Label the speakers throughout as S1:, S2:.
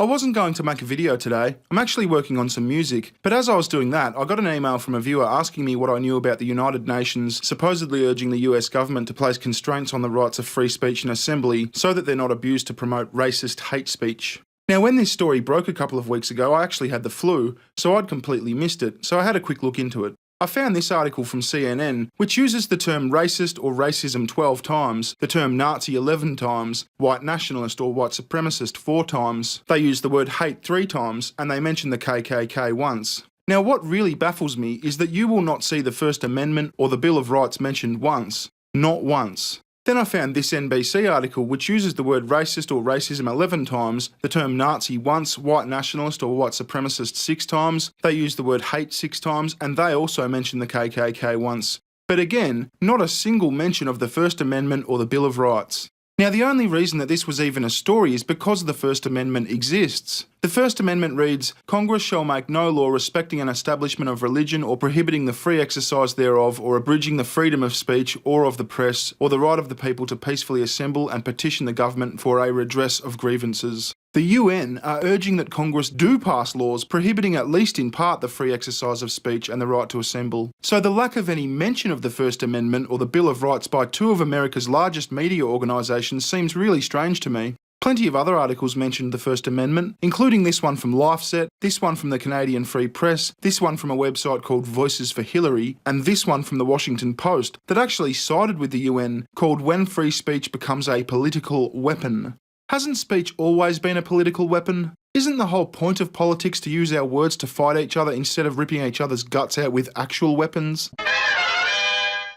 S1: I wasn't going to make a video today, I'm actually working on some music, but as I was doing that, I got an email from a viewer asking me what I knew about the United Nations supposedly urging the US government to place constraints on the rights of free speech and assembly so that they're not abused to promote racist hate speech. Now, when this story broke a couple of weeks ago, I actually had the flu, so I'd completely missed it, so I had a quick look into it. I found this article from CNN, which uses the term racist or racism 12 times, the term Nazi 11 times, white nationalist or white supremacist 4 times. They use the word hate 3 times, and they mention the KKK once. Now, what really baffles me is that you will not see the First Amendment or the Bill of Rights mentioned once. Not once. Then I found this NBC article which uses the word racist or racism 11 times, the term Nazi once, white nationalist or white supremacist 6 times, they use the word hate 6 times, and they also mention the KKK once. But again, not a single mention of the First Amendment or the Bill of Rights. Now, the only reason that this was even a story is because the First Amendment exists. The First Amendment reads, "Congress shall make no law respecting an establishment of religion or prohibiting the free exercise thereof or abridging the freedom of speech or of the press or the right of the people to peacefully assemble and petition the government for a redress of grievances." The UN are urging that Congress do pass laws prohibiting at least in part the free exercise of speech and the right to assemble. So the lack of any mention of the First Amendment or the Bill of Rights by 2 of America's largest media organisations seems really strange to me. Plenty of other articles mentioned the First Amendment, including this one from LifeSet, this one from the Canadian Free Press, this one from a website called Voices for Hillary, and this one from the Washington Post that actually sided with the UN, called "When Free Speech Becomes a Political Weapon." Hasn't speech always been a political weapon? Isn't the whole point of politics to use our words to fight each other instead of ripping each other's guts out with actual weapons?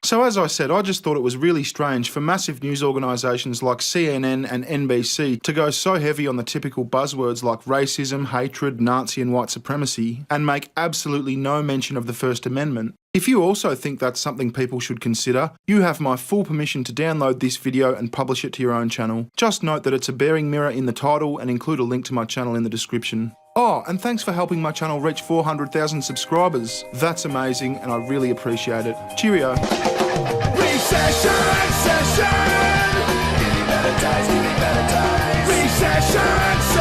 S1: So as I said, I just thought it was really strange for massive news organisations like CNN and NBC to go so heavy on the typical buzzwords like racism, hatred, Nazi and white supremacy, and make absolutely no mention of the First Amendment. If you also think that's something people should consider, you have my full permission to download this video and publish it to your own channel. Just note that it's a bearing mirror in the title and include a link to my channel in the description. Oh, and thanks for helping my channel reach 400,000 subscribers. That's amazing and I really appreciate it. Cheerio.
S2: Recession, session. Give me better times, give me better times. Recession,